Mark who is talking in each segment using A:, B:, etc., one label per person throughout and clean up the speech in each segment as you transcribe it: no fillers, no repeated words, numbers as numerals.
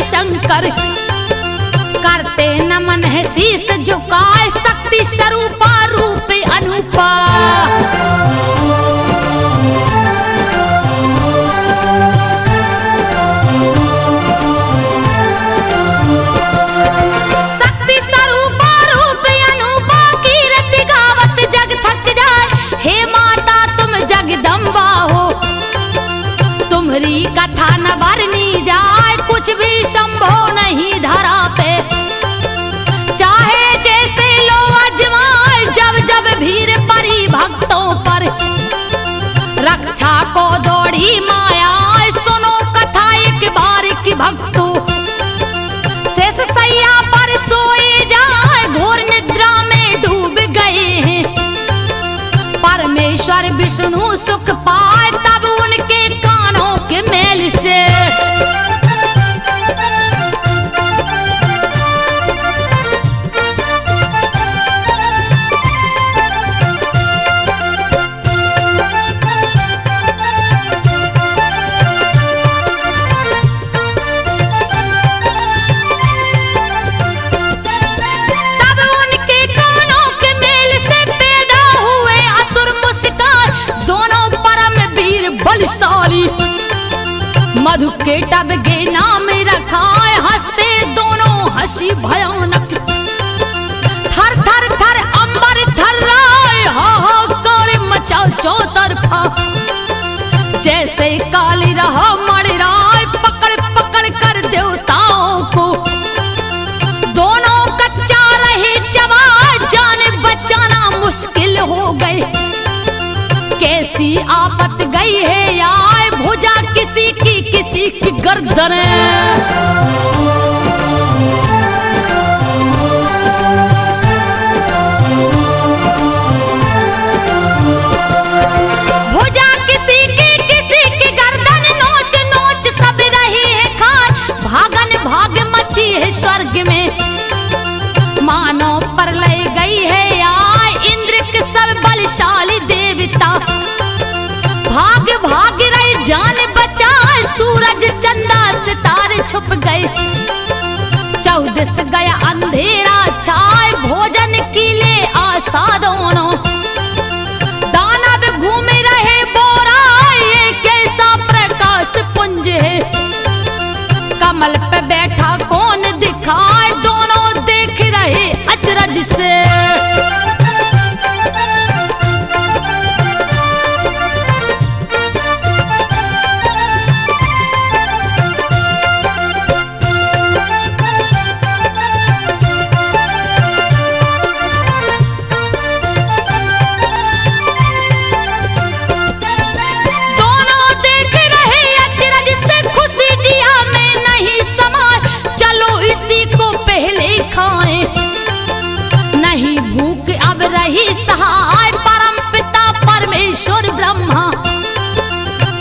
A: शंकर करते नमन है शीस झुकाए, शक्ति स्वरूपा रूप अनूपा। शक्ति स्वरूपा रूप अनूपा, कीर्ति गावत जग थक जाए। हे माता तुम जगदम्बा हो, तुम्हारी कथा न बरनी जाए, कुछ भी संभव नहीं धरा पे। चाहे जैसे लो अजमाए, जब जब भीड़ पड़ी भक्तों पर, रक्षा को दौड़ी माया। सुनो कथा एक बार की भक्तों, शेष सैया पर सोए जाए, घोर निद्रा में डूब गए हैं। परमेश्वर विष्णु सुख पाए, तब उनके कानों के मेल से मधु के टब के नाम रखाए, हंसते दोनों हंसी भयानक। थर थर थर अंबर थर्राए, हाहाकार मचा चौतरफा। जैसे काली रहा मणिराय, पकड़ पकड़ कर देवताओं को। दोनों कच्चा रहे जवा, जान बचाना मुश्किल हो गए। कैसी आफत गई है आए, भुजा किसी की गर्दन। भुजा किसी की गर्दन, नोच नोच सब रही है खार। भागन भाग मची है स्वर्ग में, मानो प्रलय गई है आए। इंद्र के सब बलशाली देवता, भाग भाग रही जान बचाए। सूरज चंदा सितारे छुप गए, चौदस गया अंधेरा छाए। भोजन के लिए आशा दोनों, दानव घूम रहे बोरा। ये कैसा प्रकाश पुंज है, कमल पे बैठा कौन दिखाए। दोनों देख रहे अचरज से, नहीं भूख अब रही सहाय। परम पिता परमेश्वर ब्रह्मा,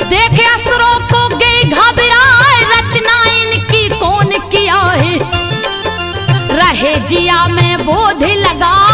A: देखे असुरों को गए घबराए। रचना इनकी कौन किया है, रहे जिया में बोध लगा।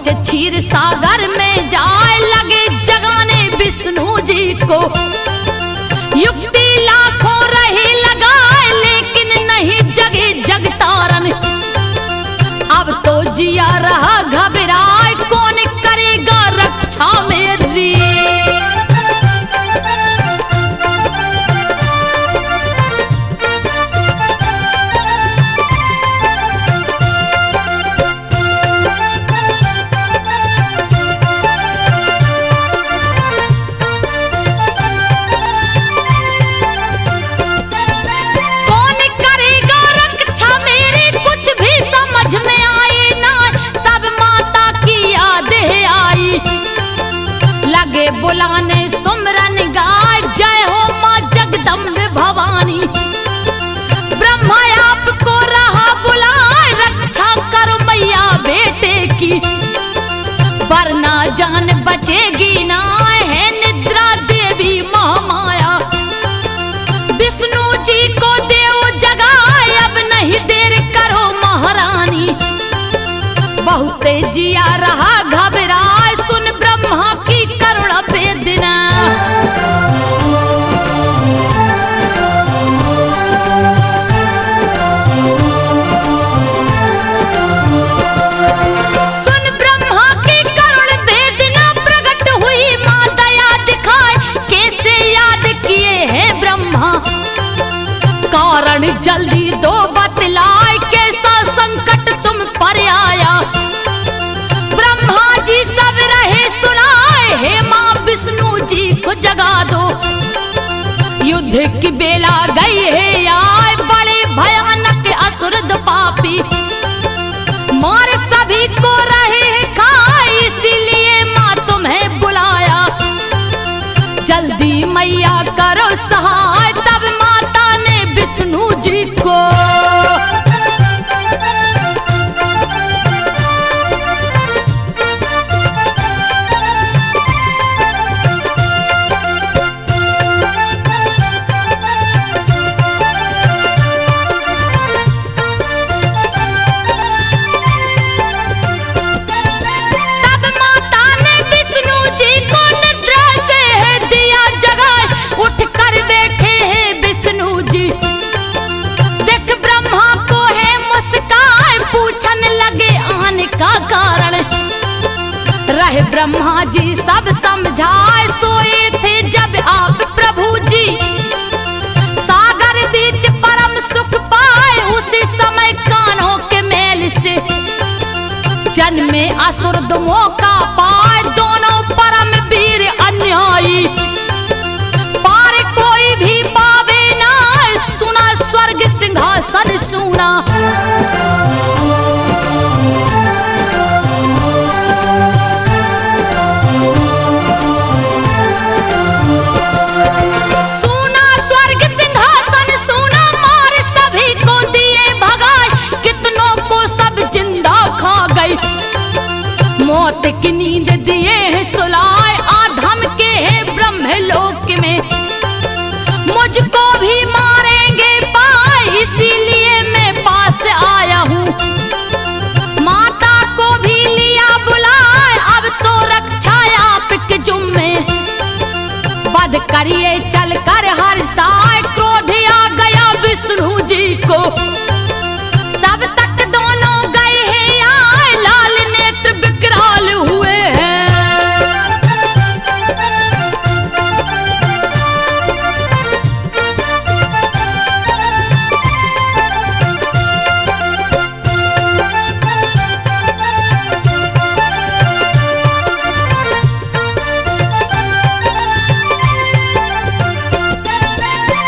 A: सोच क्षीर सागर में जाए लगे जगाने विष्णु जी को। युक्ति लाखों रही लगाए लेकिन नहीं जगे जगतारन। अब तो जिया रहा घबराए कौन करेगा रक्षा मेरी। बुलाने सुमरन गाय जय हो माँ जगदम्बे भवानी। ब्रह्मा आपको रहा बुलाए रक्षा करो मैया बेटे की। वरना जान बचेगी ना है निद्रा देवी महामाया। विष्णु जी को देव जगाए अब नहीं देर करो महारानी। बहुत जिया रहा घबराए सुन ब्रह्मा की करुणा वेदना। सुन ब्रह्मा की करुणा वेदना प्रकट हुई माँ दया दिखाए कैसे याद किए हैं ब्रह्मा। कारण जल्दी दो बतलाए कैसा संकट तुम पर आया। ब्रह्मा जी सब रहे सुनाए हे माँ विष्णु जी को जगा दो। युद्ध की बेला गई है आए बड़े भयानक असुर पापी। मार सभी को रहे खाए इसीलिए माँ तुम्हें बुलाया। जल्दी मैया करो सहाय तब माता ने विष्णु जी को। रहे ब्रह्मा जी सब समझाए सोए थे जब आप प्रभु जी। सागर बीच परम सुख पाए उसी समय कानों के मेल से। जन्मे असुर दो मौका पाए दोनों परम वीर अन्यायी। पार कोई भी पावे ना सुना स्वर्ग सिंहासन सुना। मौत की नींद दिए हैं सुलाए आधम के हैं ब्रह्मलोक में। मुझको भी मारेंगे पाए इसीलिए मैं पास आया हूँ। माता को भी लिया बुलाए अब तो रक्षा आपके जुम्मे। बद करिए चल कर हर साय क्रोध आ गया विष्णु जी को। तब तक दोनों गए हैं आए लाल नेत्र विकराल हुए हैं।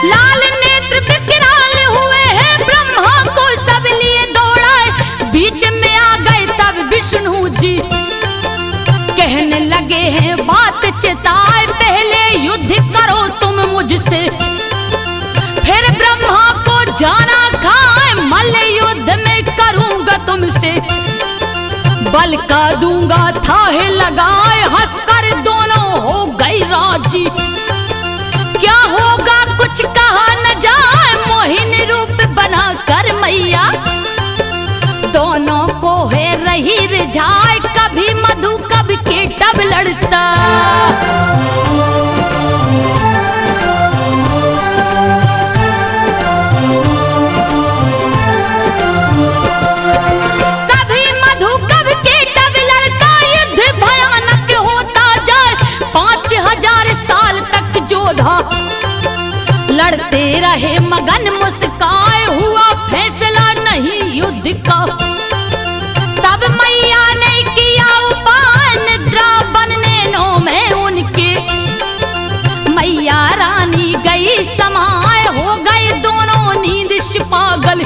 A: लाल नेत्र विकराल हुए हैं ब्रह्मा को सब लिए दौड़ाए। बीच में आ गए तब विष्णु जी कहने लगे हैं बात चिताए। पहले युद्ध करो तुम मुझसे फिर ब्रह्मा को जाना खाए। मल्ल युद्ध में करूंगा तुमसे बल का दूंगा थाहे लगाए। हंसकर दोनों हो गई राजी। क्या होगा कुछ कहा न जाए मोहिनी रूप बना कर मैया। दोनों को है रही रिझाए कभी मत लड़ता। कभी मधु कभी केटव लड़ता, युद्ध भयानक होता जाए। 5000 साल तक योद्धा लड़ते रहे मगन मुस्काए, हुआ फैसला नहीं युद्ध का। तब मैया ने किया उपाय, निद्रा बनने नो में उनके। मैया रानी गई समाए, हो गए दोनों नींद से पागल।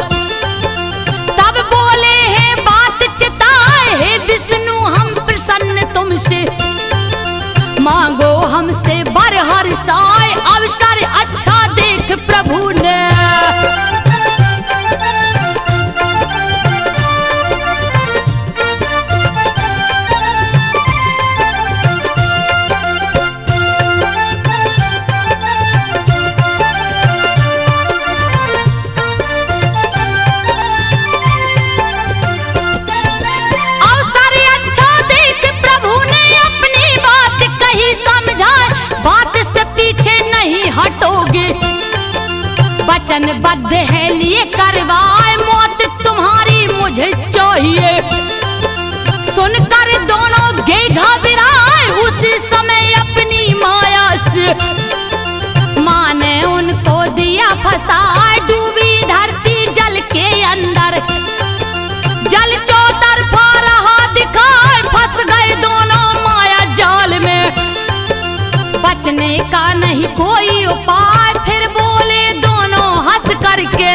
A: तब बोले है बात चिताए, हे विष्णु हम प्रसन्न तुमसे। मांगो हमसे वर हर्षाए, अवसर अच्छा देख प्रभु ने। अवसर अच्छा देख प्रभु ने अपनी बात कही समझाए, बात से पीछे नहीं हटोगे। वचनबद्ध है लिए करवाए, मौत तुम्हारी मुझे चाहिए। सुनकर दोनों गे घबराए, उसी समय अपनी माया से। माँ ने उनको दिया फंसाए, डूबी धरती जल के अंदर। जल चौतरफा रहा दिखाए, फंस गए दोनों माया जाल में। बचने का नहीं कोई उपाय, फिर बोले दोनों हंस करके।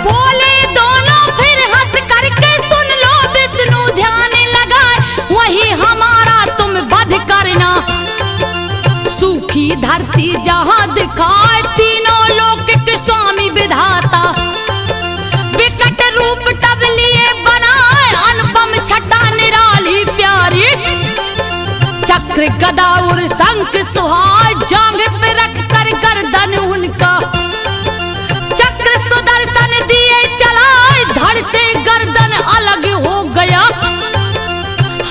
A: बोले दोनों फिर हंस करके, सुन लो विष्णु ध्यान लगाए, वही हमारा तुम वध करना। सूखी धरती जहां दिखाए, तीनों लोक के स्वामी विधाता। विकट रूप तब लिए बनाए, अनुपम छटा निराली प्यारी। चक्र गदा और शंख सुहाए, जांघ पे रख कर गर्दन उनका। चक्र सुदर्शन दिए चलाए, धड़ से गर्दन अलग हो गया।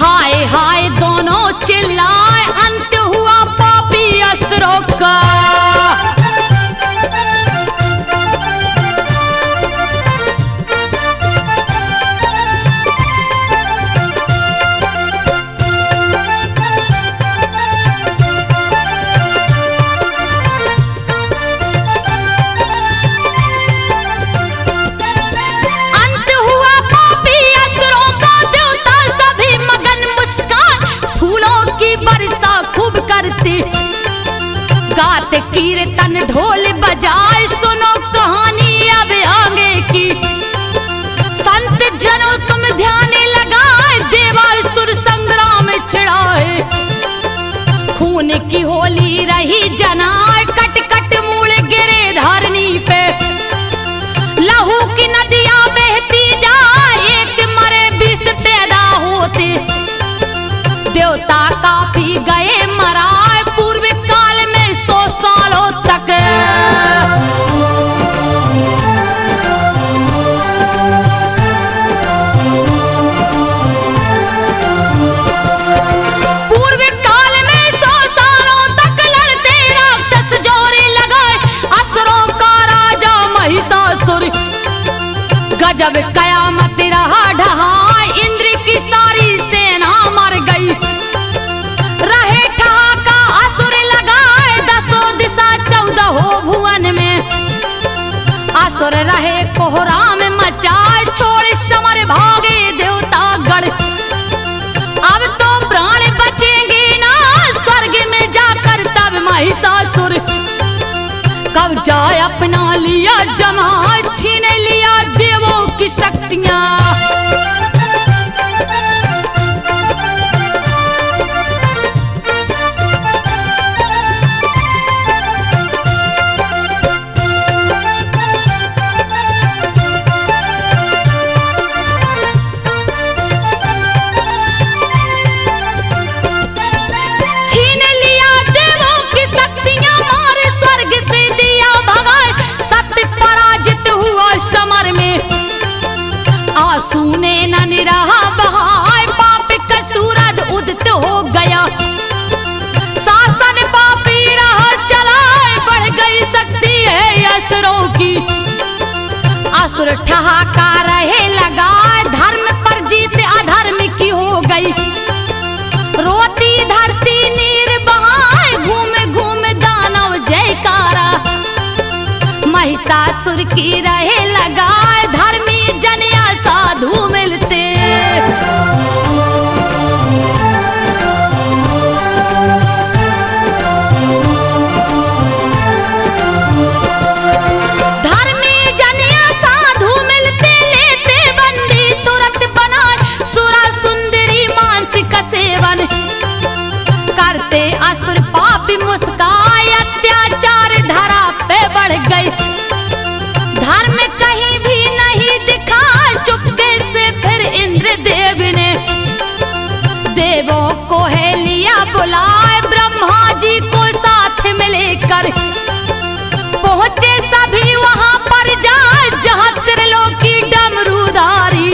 A: हाय हाय दोनों चिल्लाए, अंत हुआ पापी असुरों का। अंत हुआ पापी असुरों का, देवता सभी मगन मुस्कान। फूलों की वर्षा खूब करते, गाते कीर्तन ढोल बजाए। सुनो कहानी अब आगे की, संत जनों तुम ध्यान लगाए। देवासुर संग्राम छिड़ाए, खून की होली रही जनाए। कट कट मूल गिरे धरनी पे, लहू की नदियां बहती जाए। एक मरे 20 पैदा होते, देवता काफी गए मराए। पूर्व काल में 100 सालों तक। पूर्व काल में 100 सालों तक लड़ते राक्षस जोरे लगाए। असुरों का राजा महिषासुर, गजब कयामत रहा ढहाए। इंद्र की सारी सेना मर गई, रहे ठहाका असुर लगाए। 10 दिशा 14 भुवन में, असुर रहे कोहराम मचाए। छोड़ समर भागे देवता गण, अब तो प्राण बचेंगे ना स्वर्ग में जाकर। तब महिषासुर कब्जा अपना लिया जमा, छीन लिया देवों की शक्तियां। छीन लिया देवों की शक्तियां, मारे स्वर्ग से दिया भगाए। की रहे लगाए, धर्मी जन या साधु मिलते। धर्मी जन या साधु मिलते, लेते बंदी तुरंत बनाए, सुरा सुंदरी मानसिक सेवन करते असुर पापी मुस्काए, अत्याचार धरा पे बढ़ गई, धर्म कहीं भी नहीं दिखा, चुपके से फिर इंद्र देव ने देवों को है लिया बुलाए, ब्रह्मा जी को साथ में लेकर पहुंचे सभी वहां पर जाए, जहां त्रिलोकी डमरूधारी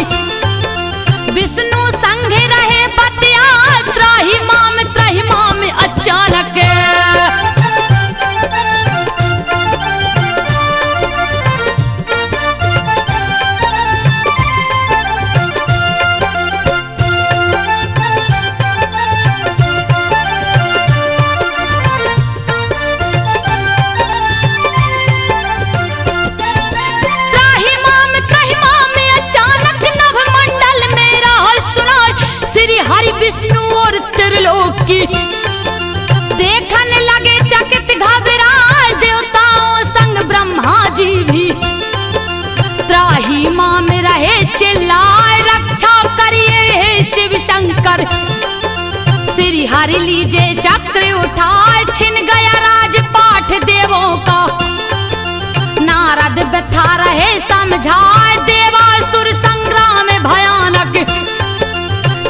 A: विष्णु संग रहे पतिया, त्राहिमाम अचानक विष्णु और त्रिलोकी देखने लगे चकित घबराए, देवताओं संग ब्रह्मा जी भी त्राहिमाम में रहे चिल्लाए, रक्षा करिए हे शिव शंकर, श्री हरि लीजे चक्र उठाए, छिन गया राजपाठ देवों का, नारद व्यथा रहे समझाए, देवासुर संग्राम भयानक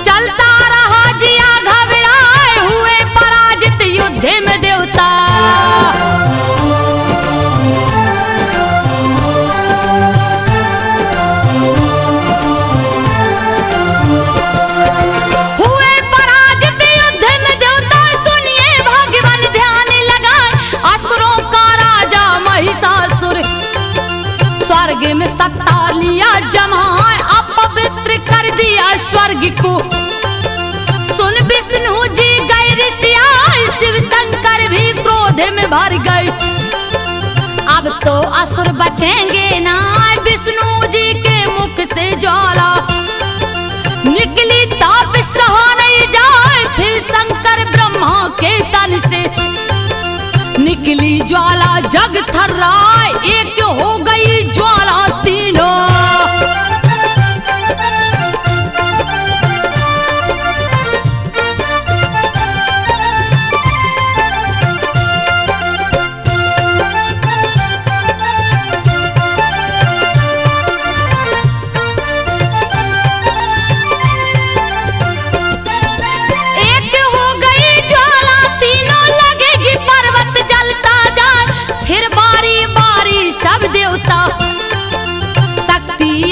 A: चलता रहा, जिया घबराए हुए पराजित युद्ध में देवता। हुए पराजित युद्ध में देवता, सुनिए भगवान ध्यान लगाए, असुरों का राजा महिषासुर स्वर्ग में सत्ता लिया जमाए, अपवित्र कर दिया स्वर्ग को, सुन विष्णु जी गए ऋषियाए, शिव शंकर भी क्रोध में भर गए, अब तो असुर बचेंगे ना, विष्णु जी के मुख से ज्वाला निकली, ताप सहा नहीं जाए, फिर शंकर ब्रह्मा के तन से निकली ज्वाला, जग थर्राए, एक हो गई ज्वाला तीनों।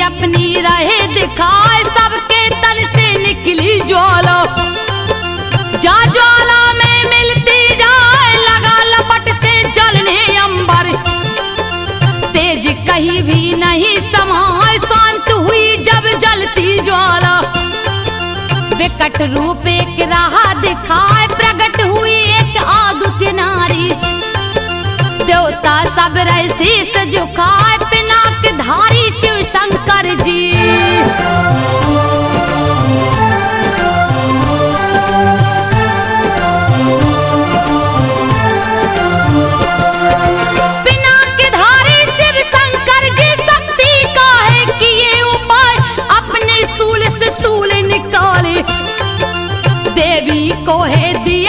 A: अपनी रहे दिखाए, सबके तन से निकली ज्वाला, जा ज्वाला में मिलती जाए, लगा लपट से जलने अंबर, तेज कहीं भी नहीं समाए, शांत हुई जब जलती ज्वाला, विकट रूप एक राह दिखाए, प्रकट हुई एक आदुत नारी, देवता सब रहे शीस झुकाए, पिनाक धारी शिव शंकर जी। पिनाक धारी शिव शंकर जी, शक्ति का है किए उपाय, अपने सूल से सूल निकाले, देवी को है दी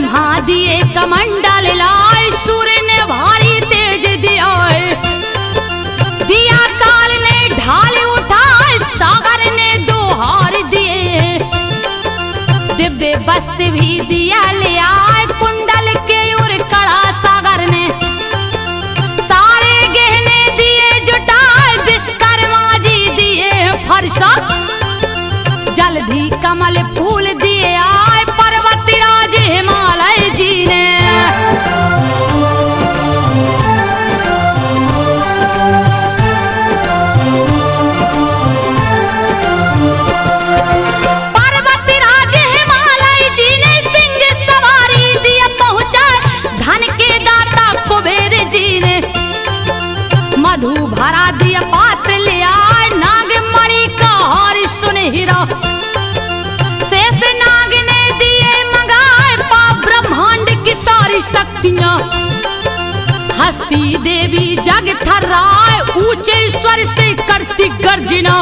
A: ब्रह्मा दिए कमंडल लाए, सूर्य ने भारी तेज दिया है, दिया काल ने ढाल उठाए, सागर ने दो हार दिए, दिव्य वस्त्र भी दिया ले आए, कुंडल के उर कड़ा सागर ने, सारे गहने दिए जुटाए, विश्वकर्मा जी दिए फरसा, जल्दी कमल फूल दिए आए, पर्वतराज हिमालय जी ने। पर्वतराज हिमालय जी ने सिंह सवारी दिए पहुंचा, धन के दाता कुबेर जी ने, मधु भरा दिया पात्र लिया, नागमणि का हार सुनहरा, शेष नाग ने दिए मंगाए, ब्रह्मांड की सारी शक्तियां, हस्ती देवी जग थर्राए, ऊंचे स्वर से करती गर्जना,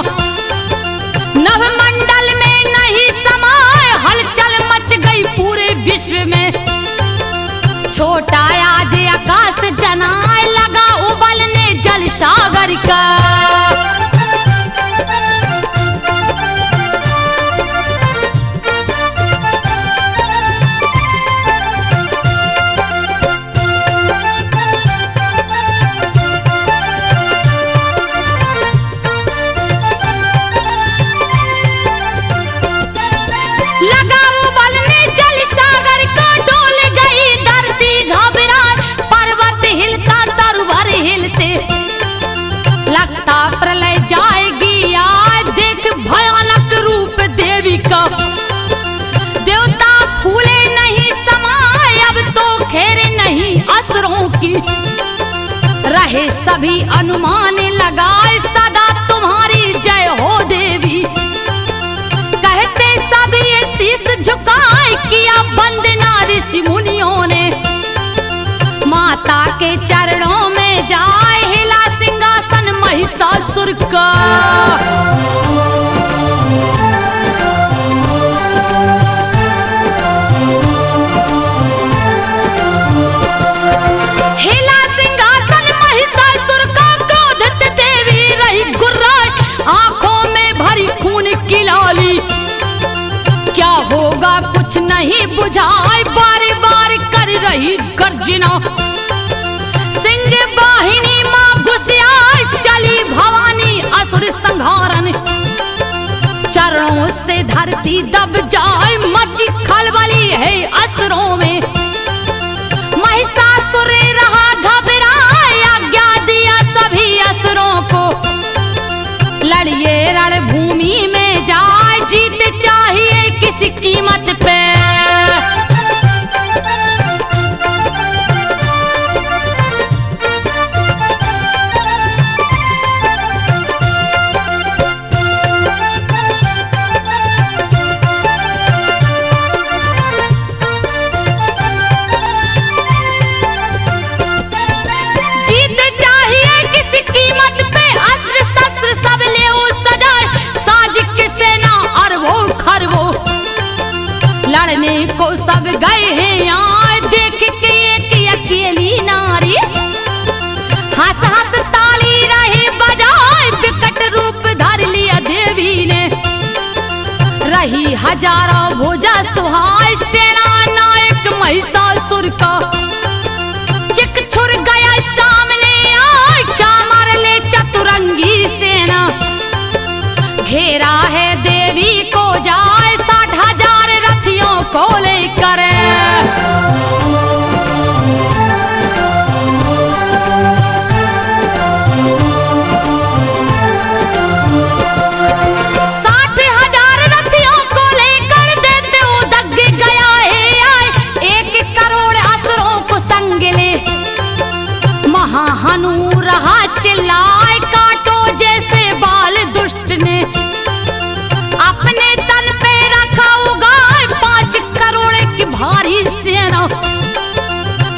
A: नवमंडल में नहीं समाए, हलचल मच गई पूरे विश्व में, छोटा आज आकाश जनाए, लगा उबलने जल सागर का। लगा उबलने जल सागर का, डोल गई धरती घबराए, पर्वत हिलता तरुवर हिलते, लगता प्रलय जाएगी आज, देख भयानक रूप देवी का, देवता फूले नहीं समाए, अब तो खेरे नहीं असुरों की, रहे सभी अनुमान लगाए, सदा तुम्हारी जय हो देवी, कहते सभी ये शीश झुकाए, किया वंदना ऋषि मुनियों ने, माता के चरणों में जाए, हिला सिंहासन महिषासुर का। हिला सिंहासन महिषासुर का, क्रोधित देवी रही गुर्राए, आंखों में भरी खून की लाली, क्या होगा कुछ नहीं बुझाए, बार बार कर रही गर्जना, सिंह वाहिनी मां घुसियाए, चली भवानी असुर संहारन, चरणों से धरती दब जाए, मची खलबली है असुरों में, महिषासुर रहा घबराए, आज्ञा दिया सभी असुरों को, लड़िए रणभूमि में जाए, जीत चाहिए किसी कीमत पे। जीत चाहिए किसी कीमत पे, अस्त्र शस्त्र सब ले सजाए, साजिश की सेना अरबों खरबों, लड़ने को सब गए हैं यहाँ, देख के एक अकेली नारी, हंस हंस ताली रहे बजाए, विकट रूप धर लिया देवी ने, रही हजारों भुजा सुहाए, सेना नायक महिषासुर का, चिक छुर गया सामने आए, चामर ले चतुरंगी सेना, घेरा है देवी को जाए, 60,000 रथियों को लेकर, हनु रहा चिल्लाए, काटो जैसे बाल दुष्ट ने, अपने तन पे रखा उगाए, 5 करोड़ की भारी सेना,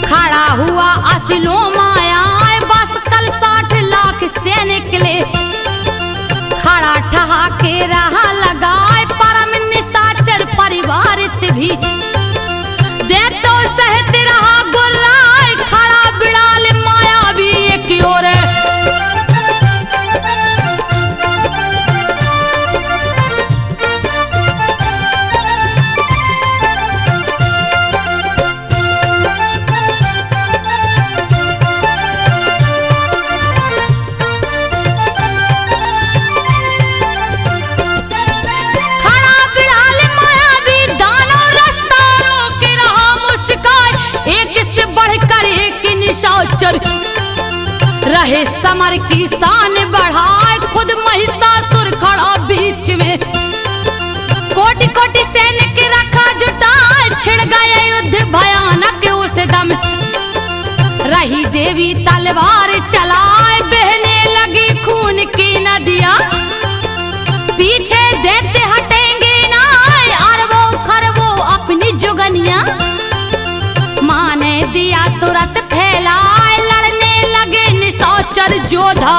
A: खड़ा हुआ असलों माया, बस कल 60 लाख सैनिक ले, खड़ा ठहाके रहा लगाए, परम निशाचर परिवारित भी, दे तो निशाचर रहे समर की शान बढ़ाए, खुद महिषासुर खड़ा बीच में। कोटि कोटि सैनिक रखा जुटाए, छिड़ गए युद्ध भयानक उस दम। रही देवी तलवार चलाए, बहने लगी खून की नदियां। पीछे देते हटेंगे ना अरबों खरबों अपनी जुगनियां। माँ ने दिया तुरंत फैलाए, लड़ने लगे निशाचर जोधा।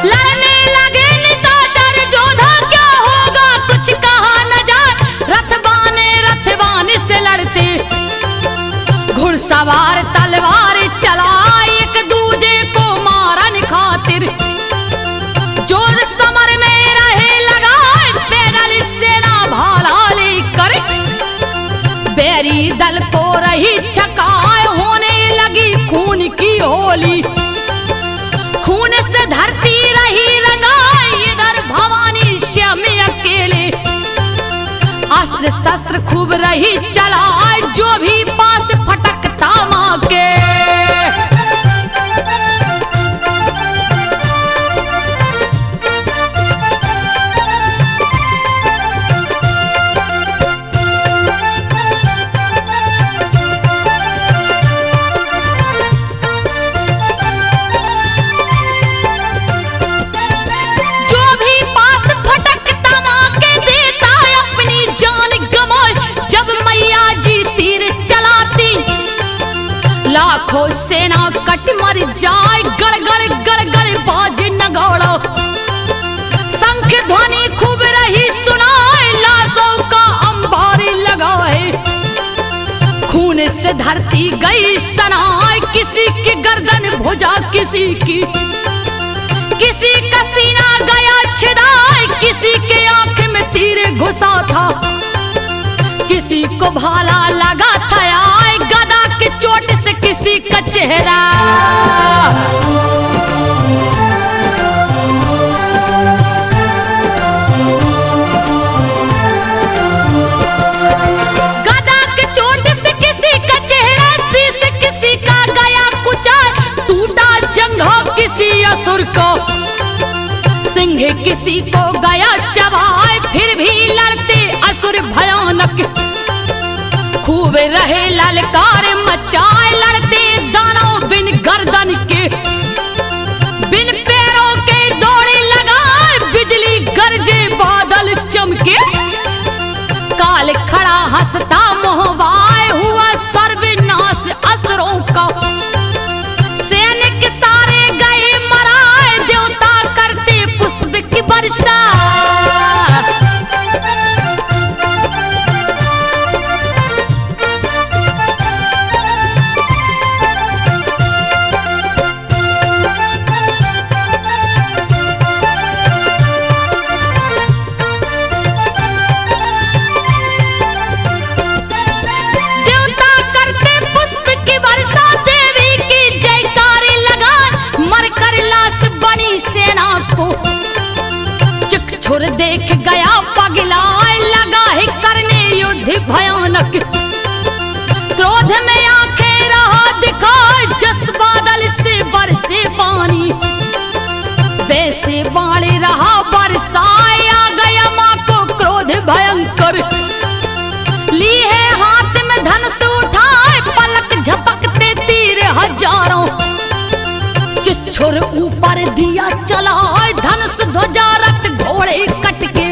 A: लड़ने लगे निशाचर जोधा, क्या होगा कुछ कहा न जाए। रथवान से लड़ते घुड़सवार तलवार चलाए, एक दूजे को मारन खातिर। जोर समर में रहे लगाए, पैदल सेना भाला लेकर। बैरी दल को रही छकाए, होने लगी खून की होली। खून से धरती रही रंगाई, इधर भवानी श्याम अकेले। अस्त्र शस्त्र खूब रही चलाए, जो भी पास फटकता माँ के। जो भी पास फटकता माँ के, देता अपनी जान गंवाए। जब मैया जी तीर चलाती, लाखों सेना कट मर जाए। गड़गड़ गड़गड़ बाज नगाड़ा, शंख ध्वनि खूब रही सुनाए। लाशों का अंबार लगाए, खून से धरती गई सनाए। किसी की गर्दन भुजा, किसी का सीना गया छिदाए। किसी के आंख में तीर घुसा था, किसी को भाला लगा था। आए गदा के चोट से किसी का चेहरा। गदा के चोट से किसी का चेहरा, शीश किसी का गया कुचार। टूटा जंघा किसी असुर को, सिंह किसी को गया चबाए। फिर भी लड़ते असुर भयानक, खूब रहे ललकार मचाए। लड़ते दानव बिन गर्दन के, बिन पैरों के दौड़े लगाए। बिजली गरजे बादल चमके, काल खड़ा हंसता मोहवाए। हुआ सर्वनाश असुरों का, सैनिक सारे गए मराए। देवता करते पुष्प की वर्षा। देवता करते पुष्प की वर्षा, देवी की जयकारे लगाए। मरकर लाश बनी सेना को, चकचुर देख गया पगलाए। लगा है करने युद्ध भयानक, क्रोध में आंखें रहा दिखाए। जस बादल से बरसे पानी, वैसे बाणे रहा बरसाए। आ गया माँ को क्रोध भयंकर, ली है हाथ में धनुष उठाए। पलक झपकते तीर हजारों, चिच्छुर ऊपर दिया चलाए। धनुष ध्वजा रथ घोड़े कटके,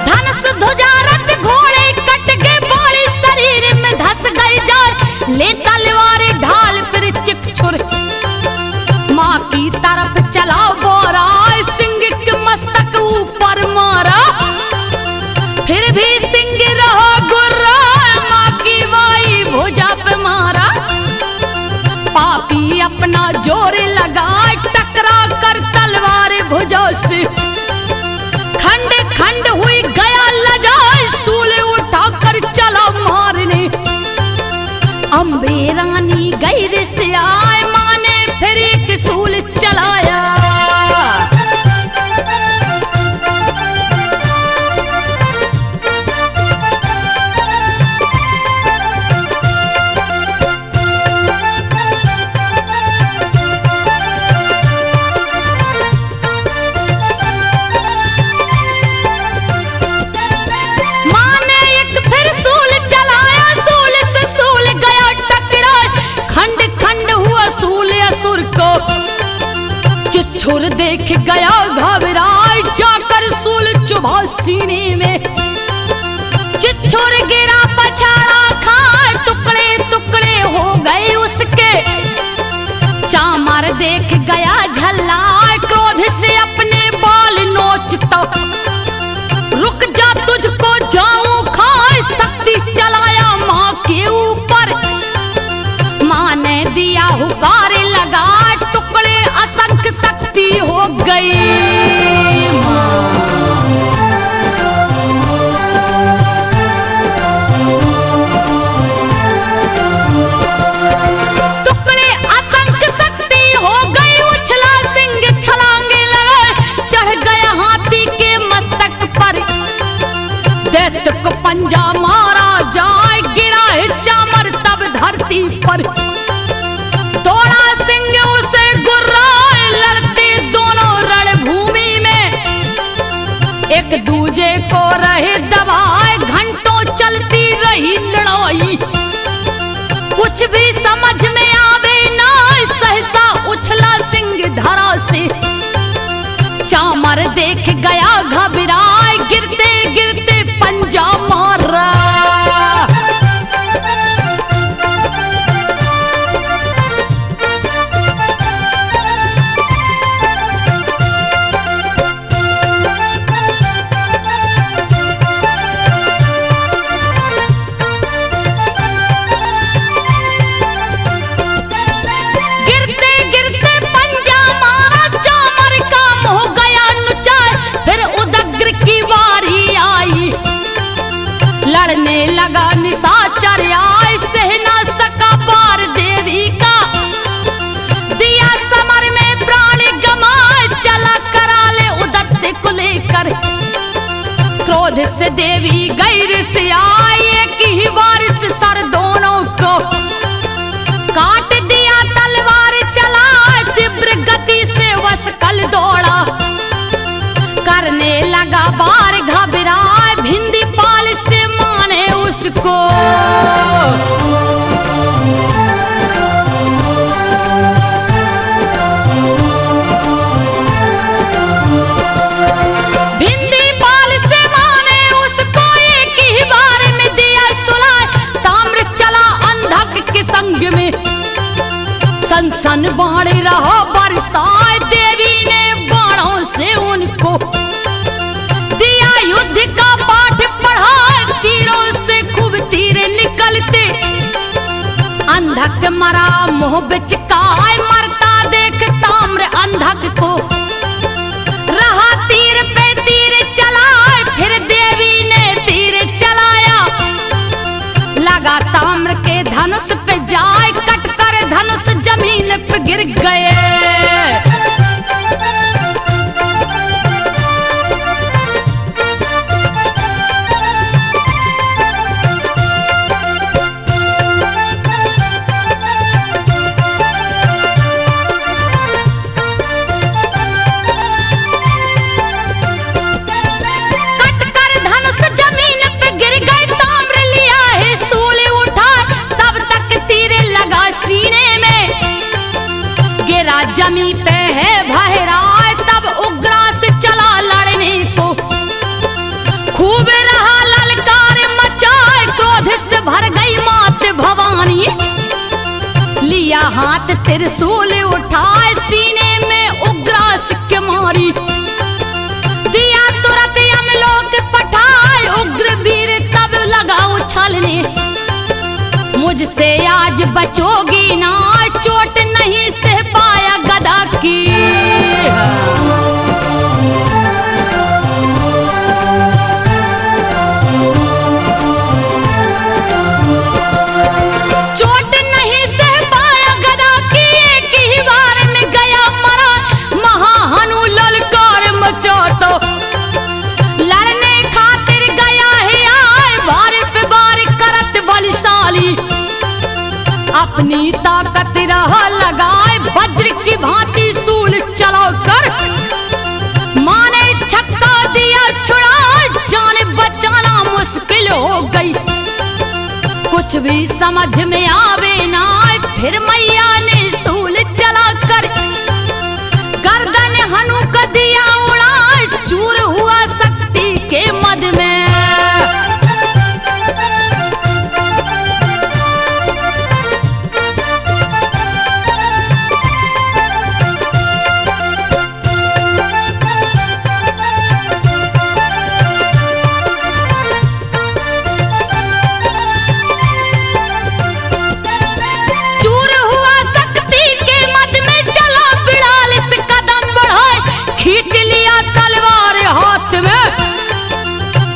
A: धनुष ध्वजा रथ घोड़े कटके। बोली शरीर में धस गई जाए, ले तलवार ढाल फिर चिकछुर माँ की तरफ चला बोरा। सिंह के मस्तक ऊपर मारा, फिर भी सिंह रहा गुर्रा। माँ की वाई भुजा पे मारा, पापी अपना जोर लगाए। टकरा कर तलवार भुजा से, खंड खंड हुई गया लजाए। सूले उठाकर चला मारने देख गया घबराए, जाकर सूल चुभा सीने में। चिच्छोर गिरा पछाड़ा खाए, टुकड़े टुकड़े हो गए उसके। चामर देख गया झल्लाए, क्रोध से अपने बाल नोचता। रुक जा तुझको जाऊं खाए, शक्ति चलाया माँ के ऊपर। माँ ने दिया हुकार लगा, टुकड़े असंख्य शक्ति हो गई। टुकड़े असंख्य शक्ति हो गई, उछला सिंह छलांगे लगे, चढ़ गया हाथी के मस्तक पर। दैत्य को पंजा मारा जाए, गिरा है चामर तब धरती पर। दौड़ा सिंह उसे गुर्राए, लड़ते दोनों रणभूमि में। एक दूजे को रहे दबाए, घंटों चलती रही लड़ाई। कुछ भी समझ में आवे ना, सहसा उछला सिंह धरा से। चामर देख गया घबराए, गिरते गिरते पंजा मारा। लड़ने लगा निशाचर आए, सह ना सका पार देवी का। दिया समर में प्राण गमाए, चला करा ले उदत्ते को लेकर। क्रोध से देवी गैर से आई, एक ही बार से सर दोनों को काट दिया। तलवार चला तीव्र गति से वशकल दौड़ा, करने लगा बार घबराए। भिंदी पाल से माने उसको, भिंदी पाल से माने उसको, एक ही बार में दिया सुलाए। ताम्र चला अंधक के संग में, सन सन बाण रहा बरसाए। देवी ने बाणों से उनको दिया युद्ध का पाठ पढ़ा, तीरों से खूब तीर निकलते। अंधक मरा मुंह बिचकाए, मरता देख ताम्र अंधक को। रहा तीर पे तीर चलाए, फिर देवी ने तीर चलाया। लगा ताम्र के धनुष पे जाए, कटकर धनुष जमीन पे गिर गए। जमी पे है भहराए, तब उग्रास चला लड़ने को। खूब रहा ललकार मचाए, क्रोध से भर गई मात भवानी। लिया हाथ त्रिशूल उठाए, सीने में उग्रास के मारी। दिया तुरंत यमलोक पठाए, उग्र वीर तब लगा उछलने। मुझसे आज बचोगी ना, चोट नहीं सह पाया गदा की। चोट नहीं सह पाया गदा की, एक ही बार में गया मरा। महाहनु ललकार मचा तो लड़ने खातिर गया है आए, बार पे बार करत बलशाली। अपनी ताकत रहा लगाए, वज्र की भांति सूल चला कर। माने छक्का दिया छुड़ा, जान बचाना मुश्किल हो गई। कुछ भी समझ में आवे ना, फिर मैया ने सूल चला कर गर्दन हनु का दिया उड़ाए, चूर हुआ शक्ति के मद में। चूर हुआ शक्ति के मद में, चला 42 कदम बढ़ाए, खींच लिया तलवार हाथ में।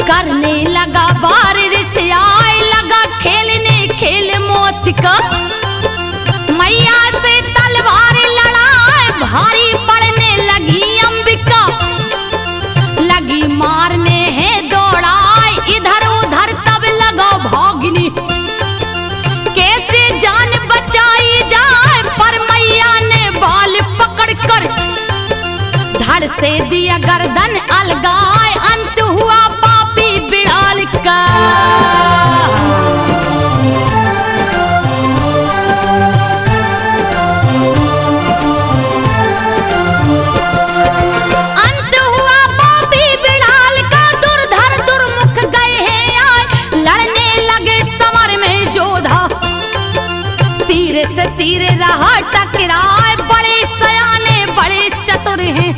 A: करने लगा बार रिसियाए, लगा खेलने खेल मौत का। मैया से तलवार लड़ाए, भारी पड़ने लगी अंबिका। लगी मारने है दौड़ाए, इधर उधर तब लगा भागनी। कैसे जान बचाई जाए, पर मैया ने बाल पकड़ कर धड़ से दिया गर्दन अलगाए। अंत हुआ पापी बिड़ाल का। अंत हुआ पापी बिड़ाल का, दुर्धर दुर्मुख गए हैं आए। लड़ने लगे समर में जोधा, तीर से तीर रहा टकराए। बड़े सयाने बड़े चतुर हैं,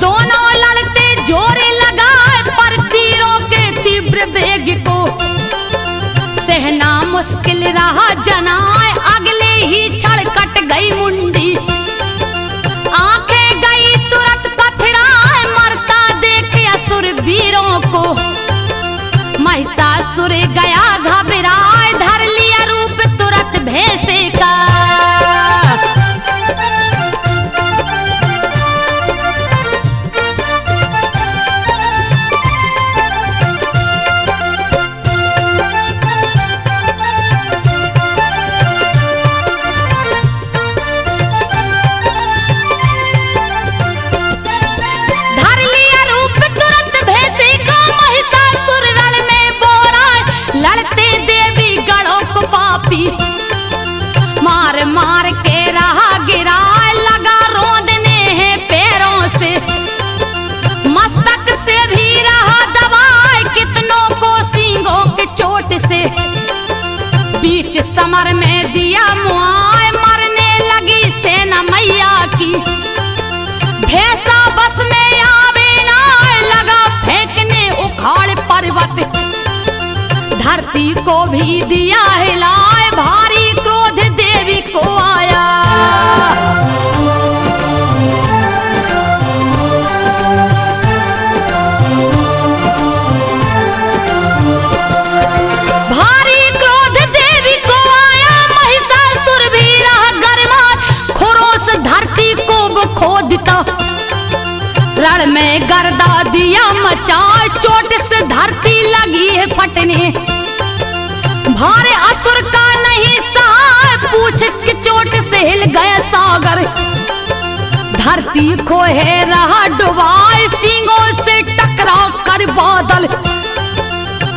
A: दोनों लड़ते जोर लगाए। पर तीरों के तीव्र वेग को सहना मुश्किल रहा जनाए। अगले ही क्षण कट गई मुंडी, आंखें गई तुरंत पथराए। मरता देख असुर वीरों को, महिषासुर गया घबराए। धर लिया रूप तुरंत भैंसे का। धर लिया रूप तुरंत भैंसे का, महिषासुर रण में बोराए। लड़ते देवी गणों को पापी, मार मार के रहा गिराए। लगा रोंदने हैं पैरों से, मस्तक से भी रहा दबाए। कितनों को सींगों के चोट से बीच समर में दिया मुआए। मरने लगी सेना मैया की, भैंसा बस में आवे ना। लगा फेंकने उखाड़ पर्वत, धरती को भी दिया हिलाए। भारी क्रोध देवी को आया। भारी क्रोध देवी को आया, महिषासुर भी रहा गरमार। खुरोस धरती को वो खोदता, रण में गर्दा दिया मचाए। चोट से धरती लगी है फटने, भारे असुर का नहीं सहाय। पूछ की चोट से हिल गया सागर, धरती को है रहा डुबाए। सींगों से टकरा कर बादल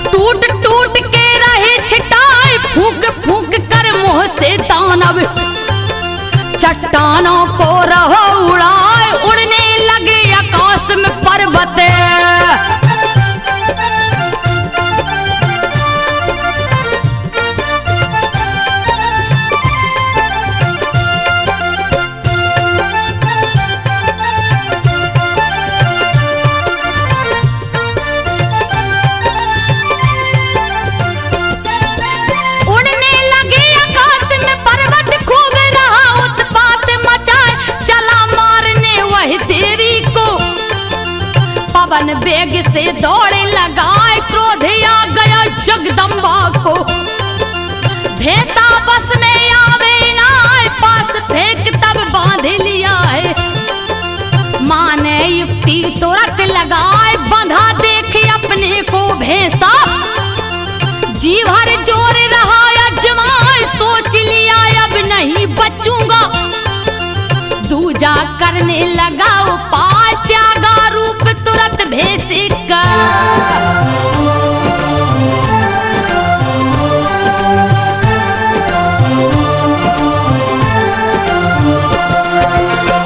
A: टूट टूट के रहे छिटाए। फूंक फूंक कर मुंह से दानव चट्टानों को रहो उड़ाए। उड़ने लगे आकाश में पर्वत, उड़ने लगे आकाश में पर्वत। खूब रहा उत्पात मचाए, चला मारने वही देवी को। पवन वेग से दौड़े लगाए, क्रोध आ गया जगदम्बा को। भैंसा बस में आवे ना, पास फेंक तब बांध लिया है। माने युक्ति तुरंत लगाए, बंधा देखे अपने को भैंसा। जी भर जोर रहा अजमाए, सोच लिया अब नहीं बचूंगा। दूजा करने लगा उपाय, त्यागा रूप तुरंत भैंसे का।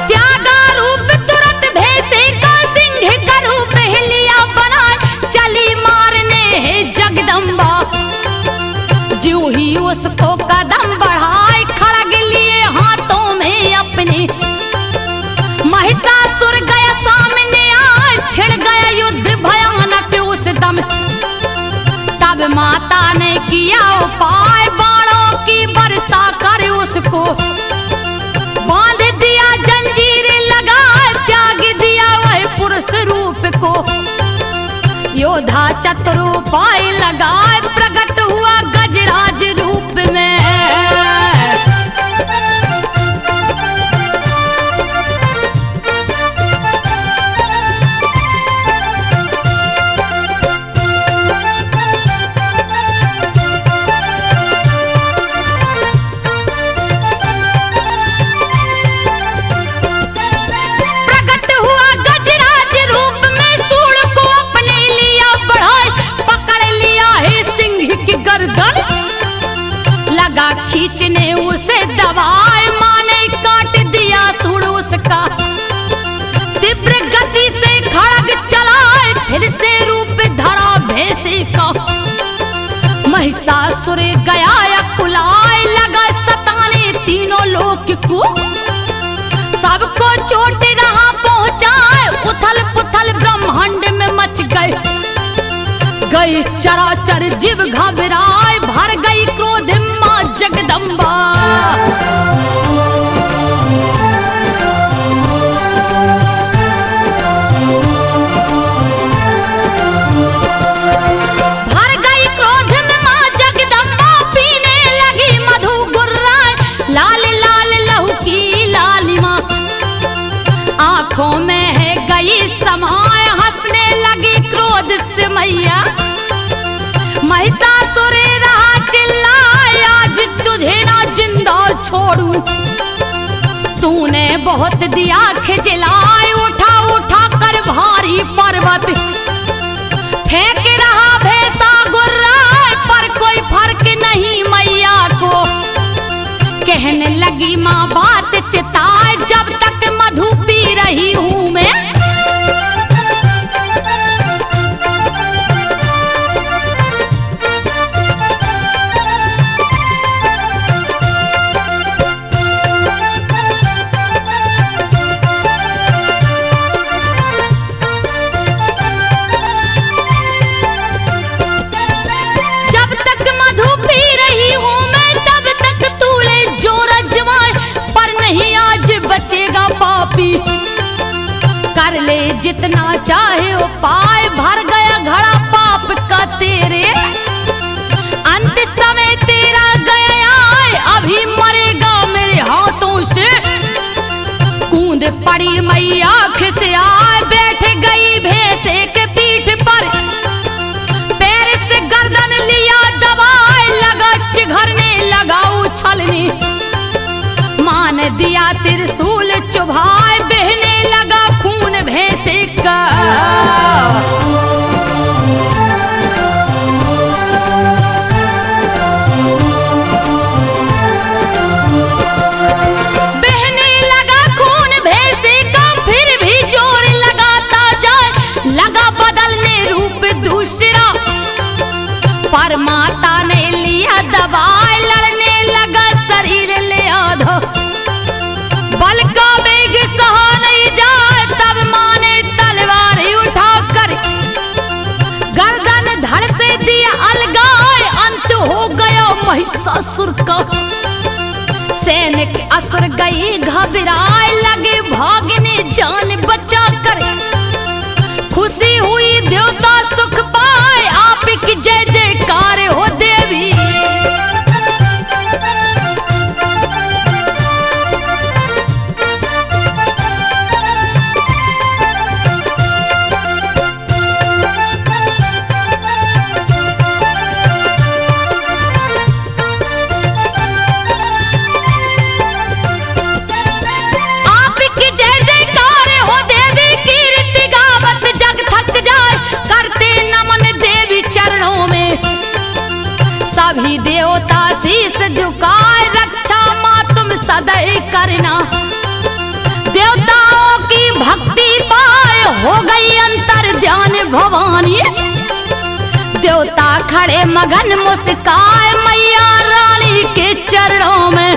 A: त्यागा रूप तब माता ने किया उपाय, बाणों की वर्षा कर उसको बांध दिया, जंजीर लगा त्याग दिया वह पुरुष रूप को। योद्धा चतुरुपाय लगाए प्रकट हुआ गजराज रूप में। लगा खींचने उसे दबाए, मां ने काट दिया सूड़ उसका। तीव्र गति से खड़ग चलाए, फिर से रूप धरा भैंसे का। महिषासुर गया अकुलाए, लगा सताने तीनों लोक को। सबको चोट रहा पहुंचाए, उथल पुथल ब्रह्मांड में मच गए। गई चराचर जीव घबराए, भर गई क्रोध मां जगदम्बा। भर गई क्रोध में मां जगदम्बा, पीने लगी मधु गुर्राए। लाल लाल लहू की लालिमा आंखों में है गई समाए, हंसने लगी क्रोध से मैया। महिषासुर रहा चिल्लाए, आज तुझे ना जिंदा छोड़ूं। तूने बहुत दिया खिजलाए, उठा उठा कर भारी पर्वत। फेंक रहा भैंसा गुर्राए, पर कोई फर्क नहीं मैया को। कहने लगी माँ बात चिताए, जब तक मधु पी रही हूँ मैं। कर ले जितना चाहे उपाय, भर गया घड़ा पाप का तेरे। अंत समय तेरा गया आए, अभी मरेगा मेरे हाथों से। कूद पड़ी मैया खिसियाए, बैठ गई भैंसे के पीठ पर। पैर से गर्दन लिया दबाए, लगा चिघरने लगा उछलने। मान दिया त्रिशूल चुभाए, बहने लगा खून भैंसे का। बहने लगा खून भैंसे का, फिर भी जोर लगाता जाए। लगा बदलने रूप दूसरा, पर माता ने लिया दबाए। लड़ने लगा शरीर ले आधा, बल का वेग सहा नहीं जाए। तब मां ने तलवार उठाकर गर्दन धड़ से दिया अलगाए। अंत हो गया महिषासुर का। सैनिक असुर गई घबराए, लगे भागने जान बचा कर। खुशी हुई देवता सुख पाए, आपकी जय जयकार हो देवी। सभी देवता शीश झुकाए, रक्षा माँ तुम सदैव करना। देवताओं की भक्ति पाए, हो गई अंतर ध्यान भवानी। देवता खड़े मगन मुस्काए, मैया रानी के चरणों में।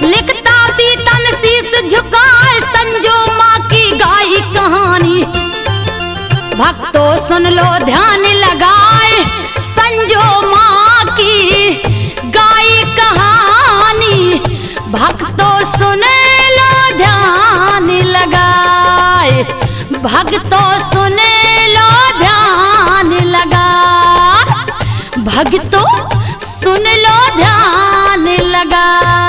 A: लिखता पीतन शीश झुकाए, संजो माँ की गाई कहानी। भक्तों सुन लो ध्यान लगाए, भक्तों सुन लो ध्यान लगा, भक्तों सुन लो ध्यान लगा।